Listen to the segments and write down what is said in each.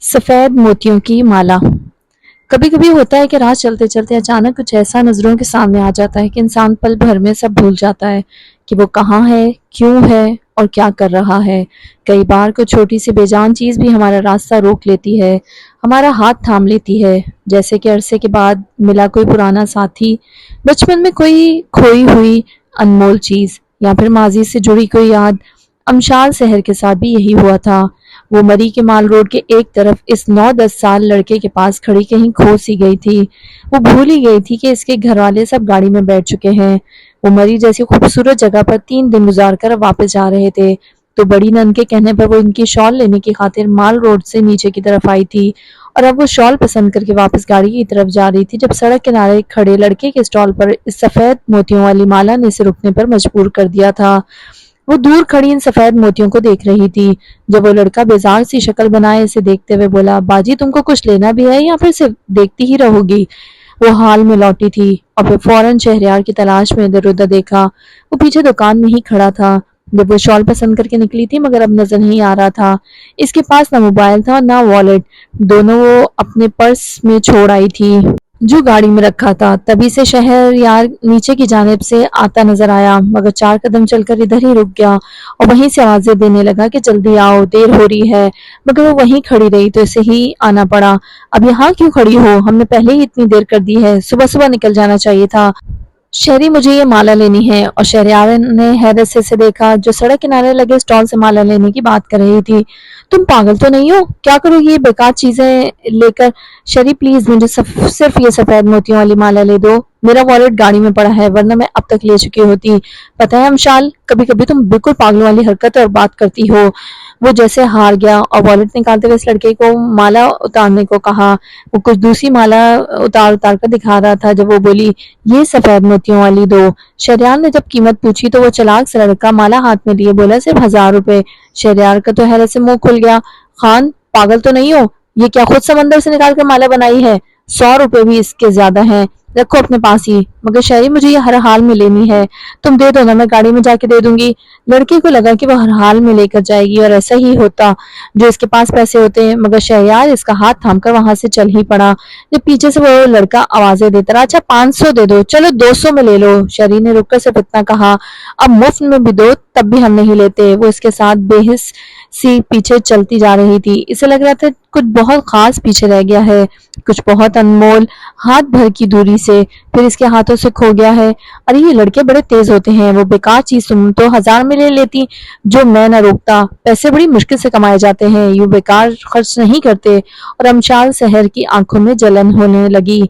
سفید موتیوں کی مالا۔ کبھی کبھی ہوتا ہے کہ راہ چلتے چلتے اچانک کچھ ایسا نظروں کے سامنے آ جاتا ہے کہ انسان پل بھر میں سب بھول جاتا ہے کہ وہ کہاں ہے، کیوں ہے اور کیا کر رہا ہے۔ کئی بار کوئی چھوٹی سی بے جان چیز بھی ہمارا راستہ روک لیتی ہے، ہمارا ہاتھ تھام لیتی ہے، جیسے کہ عرصے کے بعد ملا کوئی پرانا ساتھی، بچپن میں کوئی کھوئی ہوئی انمول چیز، یا پھر ماضی سے جڑی کوئی یاد۔ امشال سحر کے ساتھ بھی یہی ہوا تھا۔ وہ مری کے مال روڈ کے ایک طرف اس 9-10 سال لڑکے کے پاس کھڑی کہیں کھو سی گئی تھی۔ وہ بھول ہی گئی تھی کہ اس کے گھر والے سب گاڑی میں بیٹھ چکے ہیں۔ وہ مری جیسی خوبصورت جگہ پر 3 دن گزار کر اب واپس جا رہے تھے، تو بڑی نند کے کہنے پر وہ ان کی شال لینے کی خاطر مال روڈ سے نیچے کی طرف آئی تھی، اور اب وہ شال پسند کر کے واپس گاڑی کی طرف جا رہی تھی جب سڑک کنارے کھڑے لڑکے کے اسٹال پر اس سفید موتیوں والی مالا نے اسے رکنے پر مجبور کر دیا تھا۔ وہ دور کھڑی ان سفید موتیوں کو دیکھ رہی تھی جب وہ لڑکا بیزار سی شکل بنائے اسے دیکھتے ہوئے بولا، باجی تم کو کچھ لینا بھی ہے یا پھر صرف دیکھتی ہی رہو گی؟ وہ حال میں لوٹی تھی اور پھر فوراً شہریار کی تلاش میں ادھر ادھر دیکھا۔ وہ پیچھے دکان میں ہی کھڑا تھا جب وہ شال پسند کر کے نکلی تھی، مگر اب نظر نہیں آ رہا تھا۔ اس کے پاس نہ موبائل تھا نہ والیٹ، دونوں وہ اپنے پرس میں چھوڑ آئی تھی جو گاڑی میں رکھا تھا۔ تبھی سے شہریار نیچے کی جانب سے آتا نظر آیا، مگر 4 قدم چل کر ادھر ہی رک گیا اور وہیں سے آوازیں دینے لگا کہ جلدی آؤ، دیر ہو رہی ہے، مگر وہ وہیں کھڑی رہی تو اسے ہی آنا پڑا۔ اب یہاں کیوں کھڑی ہو؟ ہم نے پہلے ہی اتنی دیر کر دی ہے، صبح صبح نکل جانا چاہیے تھا۔ شہری مجھے یہ مالا لینی ہے۔ اور شہریار نے حیرت سے اسے دیکھا جو سڑک کنارے لگے اسٹال سے مالا لینے کی بات کر رہی تھی۔ تم پاگل تو نہیں ہو؟ کیا کرو گی یہ بیکار چیزیں لے کر؟ شہری پلیز مجھے صرف یہ سفید موتیوں والی مالا لے دو، میرا والیٹ گاڑی میں پڑا ہے ورنہ میں اب تک لے چکی ہوتی۔ پتہ ہے امشال، کبھی کبھی تم بالکل پاگلوں والی حرکت اور بات کرتی ہو۔ وہ جیسے ہار گیا اور والیٹ نکالتے ہوئے اس لڑکے کو مالا اتارنے کو کہا۔ وہ کچھ دوسری مالا اتار کر دکھا رہا تھا جب وہ بولی، یہ سفید موتیوں والی دو۔ شہریار نے جب قیمت پوچھی تو وہ چلاک سا لڑکا مالا ہاتھ میں لیے بولا، صرف 1000 روپے۔ شہریار کا تو حیرت سے منہ کھل گیا۔ خان پاگل تو نہیں ہو؟ یہ کیا خود سمندر سے نکال کر مالا بنائی ہے؟ 100 روپے بھی اس کے زیادہ ہیں، رکھو اپنے پاس ہی۔ مگر شہری مجھے یہ ہر حال میں لینی ہے، تم دے دو نا، میں گاڑی میں جا کے دے دوں گی۔ لڑکے کو لگا کہ وہ ہر حال میں لے کر جائے گی اور ایسا ہی ہوتا جو اس کے پاس پیسے ہوتے ہیں، مگر شہریار اس کا ہاتھ تھام کر وہاں سے چل ہی پڑا جب پیچھے سے وہ لڑکا آوازیں دیتا رہا، اچھا 500 دے دو، چلو 200 میں لے لو۔ شہری نے رک کر صرف اتنا کہا، اب مفت میں بھی دو تب بھی ہم نہیں لیتے۔ وہ اس کے ساتھ بے حس سی پیچھے چلتی جا رہی تھی، اسے لگ رہا تھا کچھ بہت خاص پیچھے رہ گیا ہے، کچھ بہت انمول ہاتھ بھر کی دوری سے پھر اس کے ہاتھوں سے کھو گیا ہے۔ ارے یہ لڑکے بڑے تیز ہوتے ہیں، وہ بیکار چیز تم تو 1000 میں لے لیتی جو میں نہ روکتا۔ پیسے بڑی مشکل سے کمائے جاتے ہیں، یوں بیکار خرچ نہیں کرتے۔ اور امشال سحر کی آنکھوں میں جلن ہونے لگی۔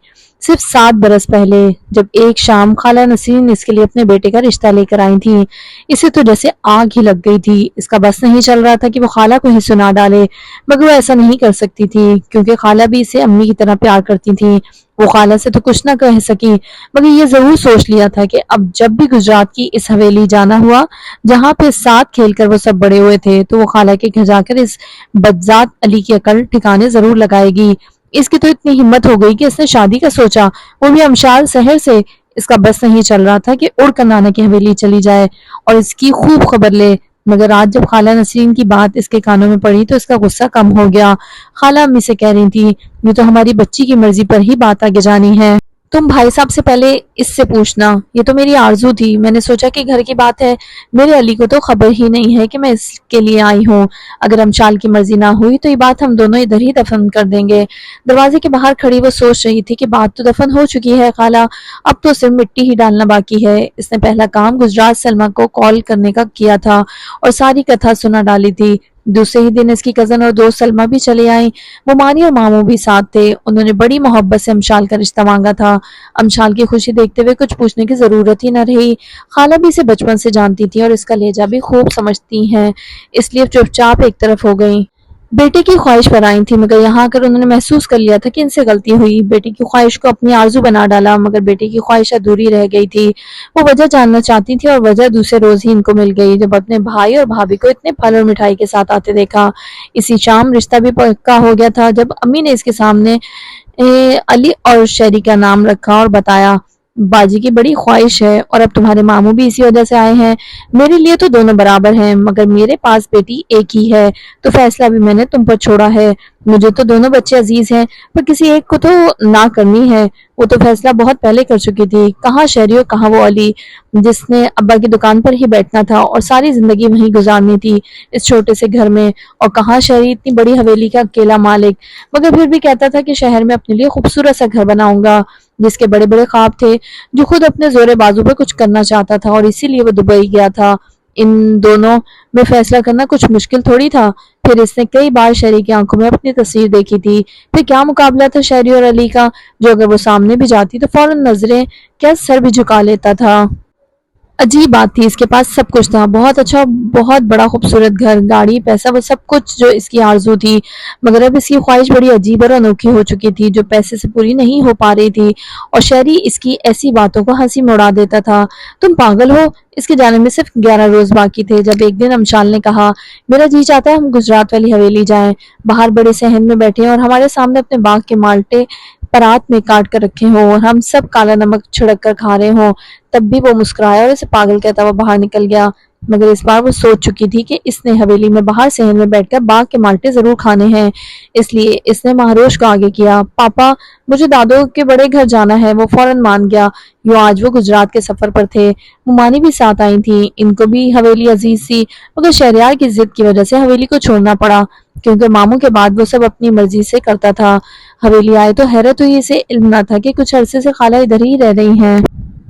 صرف 7 برس پہلے جب ایک شام خالہ نسرین اس کے لیے اپنے بیٹے کا رشتہ لے کر آئی تھیں، اسے تو جیسے آگ ہی لگ گئی تھی۔ اس کا بس نہیں چل رہا تھا کہ وہ خالہ کو ہی سنا ڈالے، مگر وہ ایسا نہیں کر سکتی تھی کیونکہ خالہ بھی اسے امی کی طرح پیار کرتی تھیں۔ وہ خالہ سے تو کچھ نہ کہہ سکی، مگر یہ ضرور سوچ لیا تھا کہ اب جب بھی گجرات کی اس حویلی جانا ہوا جہاں پہ ساتھ کھیل کر وہ سب بڑے ہوئے تھے، تو وہ خالہ کے گھر جا کر اس بدذات علی کی عقل ٹھکانے ضرور لگائے گی۔ اس کی تو اتنی ہمت ہو گئی کہ اس نے شادی کا سوچا، وہ بھی امشال شہر سے۔ اس کا بس نہیں چل رہا تھا کہ اڑ کر نانا کی حویلی چلی جائے اور اس کی خوب خبر لے، مگر آج جب خالہ نسرین کی بات اس کے کانوں میں پڑی تو اس کا غصہ کم ہو گیا۔ خالہ امی سے کہہ رہی تھی، یہ تو ہماری بچی کی مرضی پر ہی بات آگے جانی ہے، تم بھائی صاحب سے پہلے اس سے پوچھنا، یہ تو میری آرزو تھی، میں نے سوچا کہ گھر کی بات ہے، میرے علی کو تو خبر ہی نہیں ہے کہ میں اس کے لیے آئی ہوں، اگر امشال کی مرضی نہ ہوئی تو یہ بات ہم دونوں ادھر ہی دفن کر دیں گے۔ دروازے کے باہر کھڑی وہ سوچ رہی تھی کہ بات تو دفن ہو چکی ہے خالہ، اب تو صرف مٹی ہی ڈالنا باقی ہے۔ اس نے پہلا کام گجرات سلمہ کو کال کرنے کا کیا تھا اور ساری کتھا سنا ڈالی تھی۔ دوسرے ہی دن اس کی کزن اور دوست سلمہ بھی چلے آئیں، ممانی اور ماموں بھی ساتھ تھے۔ انہوں نے بڑی محبت سے امشال کا رشتہ مانگا تھا۔ امشال کی خوشی دیکھتے ہوئے کچھ پوچھنے کی ضرورت ہی نہ رہی، خالہ بھی اسے بچپن سے جانتی تھی اور اس کا لہجہ بھی خوب سمجھتی ہیں، اس لیے چپ چاپ ایک طرف ہو گئیں۔ بیٹے کی خواہش پر آئی تھی، مگر یہاں آ کر انہوں نے محسوس کر لیا تھا کہ ان سے غلطی ہوئی۔ بیٹے کی خواہش کو اپنی آرزو بنا ڈالا، مگر بیٹے کی خواہش ادھوری رہ گئی تھی۔ وہ وجہ جاننا چاہتی تھی اور وجہ دوسرے روز ہی ان کو مل گئی جب اپنے بھائی اور بھابھی کو اتنے پھل اور مٹھائی کے ساتھ آتے دیکھا۔ اسی شام رشتہ بھی پکا ہو گیا تھا جب امی نے اس کے سامنے علی اور شہری کا نام رکھا اور بتایا، باجی کی بڑی خواہش ہے اور اب تمہارے ماموں بھی اسی وجہ سے آئے ہیں۔ میرے لیے تو دونوں برابر ہیں، مگر میرے پاس بیٹی ایک ہی ہے تو فیصلہ بھی میں نے تم پر چھوڑا ہے۔ مجھے تو دونوں بچے عزیز ہیں، پر کسی ایک کو تو نہ کرنی ہے۔ وہ تو فیصلہ بہت پہلے کر چکی تھی۔ کہاں شہری اور کہاں وہ علی، جس نے ابا کی دکان پر ہی بیٹھنا تھا اور ساری زندگی وہیں گزارنی تھی اس چھوٹے سے گھر میں، اور کہاں شہری اتنی بڑی حویلی کا اکیلا مالک، مگر پھر بھی کہتا تھا کہ شہر میں اپنے لیے خوبصورت سا گھر بناؤں گا، جس کے بڑے بڑے خواب تھے، جو خود اپنے زور بازو پہ کچھ کرنا چاہتا تھا، اور اسی لیے وہ دبئی گیا تھا۔ ان دونوں میں فیصلہ کرنا کچھ مشکل تھوڑی تھا۔ پھر اس نے کئی بار شہری کی آنکھوں میں اپنی تصویر دیکھی تھی۔ پھر کیا مقابلہ تھا شہری اور علی کا، جو اگر وہ سامنے بھی جاتی تو فوراً نظریں کیا سر بھی جھکا لیتا تھا۔ عجیب بات تھی، اس کے پاس سب کچھ تھا، بہت اچھا، بہت بڑا خوبصورت گھر، گاڑی، پیسہ، وہ سب کچھ جو اس کی آرزو تھی، مگر اب اس کی خواہش بڑی عجیب اور انوکھی ہو چکی تھی، جو پیسے سے پوری نہیں ہو پا رہی تھی، اور شہری اس کی ایسی باتوں کو ہنسی میں اڑا دیتا تھا۔ تم پاگل ہو، اس کے جانے میں صرف 11 روز باقی تھے، جب ایک دن امشال نے کہا، میرا جی چاہتا ہے ہم گجرات والی حویلی جائیں، باہر بڑے صحن میں بیٹھے اور ہمارے سامنے اپنے باغ کے مالٹے پرات میں کاٹ کر رکھے ہوں اور ہم سب کالا نمک چھڑک کر کھا رہے ہوں۔ تب بھی وہ مسکرایا اور اسے پاگل کہتا ہوا باہر نکل گیا، مگر اس بار وہ سوچ چکی تھی کہ اس نے حویلی میں باہر صحن میں بیٹھ کر باغ کے مالٹے ضرور کھانے ہیں، اس لیے اس نے مہروش کو آگے کیا، پاپا مجھے دادو کے بڑے گھر جانا ہے۔ وہ فوراً مان گیا۔ یوں آج وہ گجرات کے سفر پر تھے، ممانی بھی ساتھ آئی تھیں، ان کو بھی حویلی عزیز تھی، مگر شہریار کی ضد کی وجہ سے حویلی کو چھوڑنا پڑا، کیونکہ ماموں کے بعد وہ سب اپنی مرضی سے کرتا تھا۔ حویلی آئے تو حیرت ہوئی، اسے علم نہ تھا کہ کچھ عرصے سے خالہ ادھر ہی رہ رہی ہیں،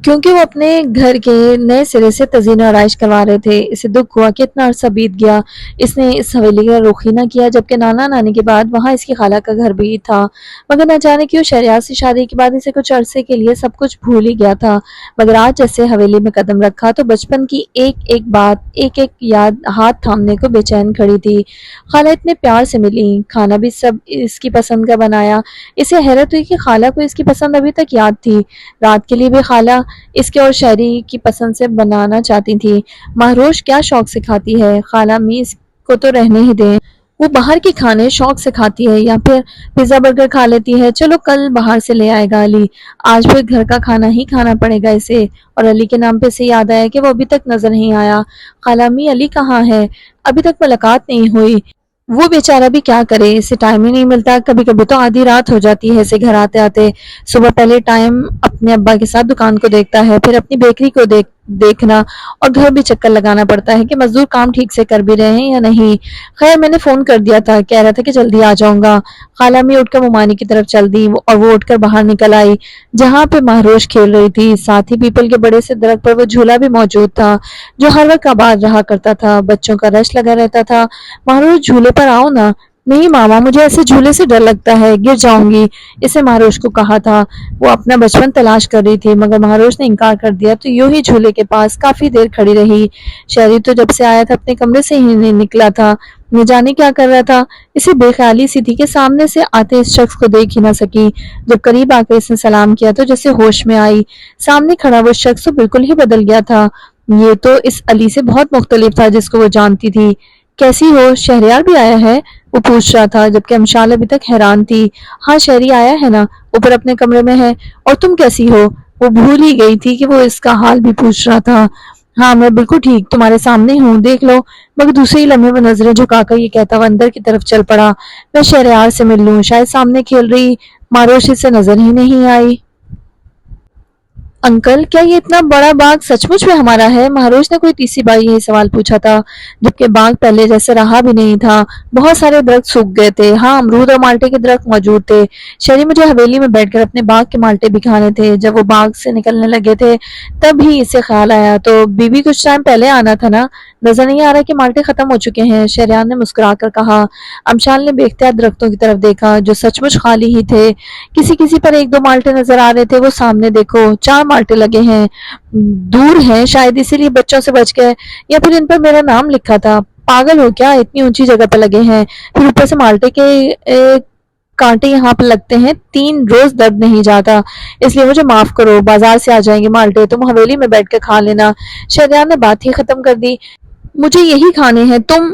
کیونکہ وہ اپنے گھر کے نئے سرے سے تزئین و آرائش کروا رہے تھے۔ اسے دکھ ہوا کہ اتنا عرصہ بیت گیا، اس نے اس حویلی کا رخ ہی نہ کیا، جبکہ نانا نانی کے بعد وہاں اس کی خالہ کا گھر بھی تھا، مگر نہ جانے کیوں شہریار سے شادی کے بعد اسے کچھ عرصے کے لیے سب کچھ بھول ہی گیا تھا، مگر آج جیسے حویلی میں قدم رکھا تو بچپن کی ایک ایک بات، ایک ایک یاد ہاتھ تھامنے کو بے چین کھڑی تھی۔ خالہ اتنے پیار سے ملی، کھانا بھی سب اس کی پسند کا بنایا، اسے حیرت ہوئی کہ خالہ کو اس کی پسند ابھی تک یاد تھی۔ رات کے لیے بھی خالہ اس کے اور شہری کی پسند سے بنانا چاہتی تھی۔ مہروش کیا شوق سے کھاتی ہے، خالہ میز کو تو رہنے ہی دیں، وہ باہر کے کھانے شوق سے کھاتی ہے، یا پھر پیزا برگر کھا لیتی ہے، چلو کل باہر سے لے آئے گا علی، آج پھر گھر کا کھانا ہی کھانا پڑے گا اسے۔ اور علی کے نام پہ سے یاد آیا کہ وہ ابھی تک نظر نہیں آیا۔ خالہ امی علی کہاں ہے، ابھی تک ملاقات نہیں ہوئی، وہ بیچارہ بھی کیا کرے، اسے ٹائم ہی نہیں ملتا، کبھی کبھی تو آدھی رات ہو جاتی ہے اسے گھر آتے آتے۔ صبح پہلے ٹائم اپنے ابا کے ساتھ دکان کو دیکھتا ہے، پھر اپنی بیکری کو دیکھنا، اور گھر بھی چکر لگانا پڑتا ہے کہ مزدور کام ٹھیک سے کر بھی رہے ہیں یا نہیں۔ خیر میں نے فون کر دیا تھا، کہہ رہا تھا کہ جلدی آ جاؤں گا۔ خالہ امی اٹھ کر ممانی کی طرف چل دی اور وہ اٹھ کر باہر نکل آئی، جہاں پہ مہروش کھیل رہی تھی، ساتھ ہی پیپل کے بڑے سے درخت پر وہ جھولا بھی موجود تھا، جو ہر وقت آباد رہا کرتا تھا، بچوں کا رش لگا رہتا تھا۔ مہروش جھولے پر آؤ نا۔ نہیں ماما مجھے ایسے جھولے سے ڈر لگتا ہے، گر جاؤں گی، اسے مہروش کو کہا تھا۔ وہ اپنا بچپن تلاش کر رہی تھی، مگر مہروش نے انکار کر دیا، تو یوں ہی جھولے کے پاس کافی دیر کھڑی رہی۔ شہری تو جب سے آیا تھا اپنے کمرے سے ہی نہیں نکلا تھا، نہ جانے کیا کر رہا تھا، اسے بے خیالی سی تھی کہ سامنے سے آتے اس شخص کو دیکھ ہی نہ سکی۔ جب قریب آ کے اس نے سلام کیا تو جیسے ہوش میں آئی، سامنے کھڑا وہ شخص تو بالکل ہی بدل گیا تھا، یہ تو اس علی سے بہت مختلف تھا جس کو وہ جانتی تھی۔ کیسی ہو، شہریار بھی آیا ہے، وہ پوچھ رہا تھا، جبکہ امشال ابھی تک حیران تھی۔ ہاں شہری آیا ہے نا، اوپر اپنے کمرے میں ہے، اور تم کیسی ہو، وہ بھول ہی گئی تھی کہ وہ اس کا حال بھی پوچھ رہا تھا۔ ہاں میں بالکل ٹھیک، تمہارے سامنے ہوں، دیکھ لو، مگر دوسرے ہی لمحے وہ نظریں جھکا کر یہ کہتا ہوا اندر کی طرف چل پڑا، میں شہریار سے مل لوں، شاید سامنے کھیل رہی ماروش سے نظر ہی نہیں آئی۔ انکل کیا یہ اتنا بڑا باغ سچ مچ میں ہمارا ہے؟ مہروش نے کوئی تیسری بار یہی سوال پوچھا تھا، جبکہ باغ پہلے جیسے رہا بھی نہیں تھا، بہت سارے درخت سوکھ گئے تھے، ہاں امرود اور مالٹے کے درخت موجود تھے۔ شہری مجھے حویلی میں بیٹھ کر اپنے باغ کے مالٹے بھی کھانے تھے، جب وہ باغ سے نکلنے لگے تھے تب ہی اسے خیال آیا، تو بیوی کچھ ٹائم پہلے آنا تھا نا، نظر نہیں آ رہا کہ مالٹے ختم ہو چکے ہیں، شہریار نے مسکرا کر کہا۔ امشال نے بے اختیار درختوں کی طرف دیکھا جو سچ مچ خالی ہی تھے، کسی کسی پر ایک دو مالٹے نظر آ رہے تھے، وہ سامنے دیکھو 4 مالٹے لگے ہیں، دور ہیں، شاید اسی لیے بچوں سے بچ گئے، یا پھر ان پر میرا نام لکھا تھا۔ پاگل ہو کیا، اتنی اونچی جگہ پہ لگے ہیں، پھر اوپر سے مالٹے کے کانٹے یہاں پہ لگتے ہیں، 3 روز درد نہیں جاتا، اس لیے مجھے معاف کرو، بازار سے آ جائیں گے مالٹے، تم حویلی میں بیٹھ کے کھا لینا۔ شہریار نے بات ہی ختم کر دی، مجھے یہی کھانے ہیں، تم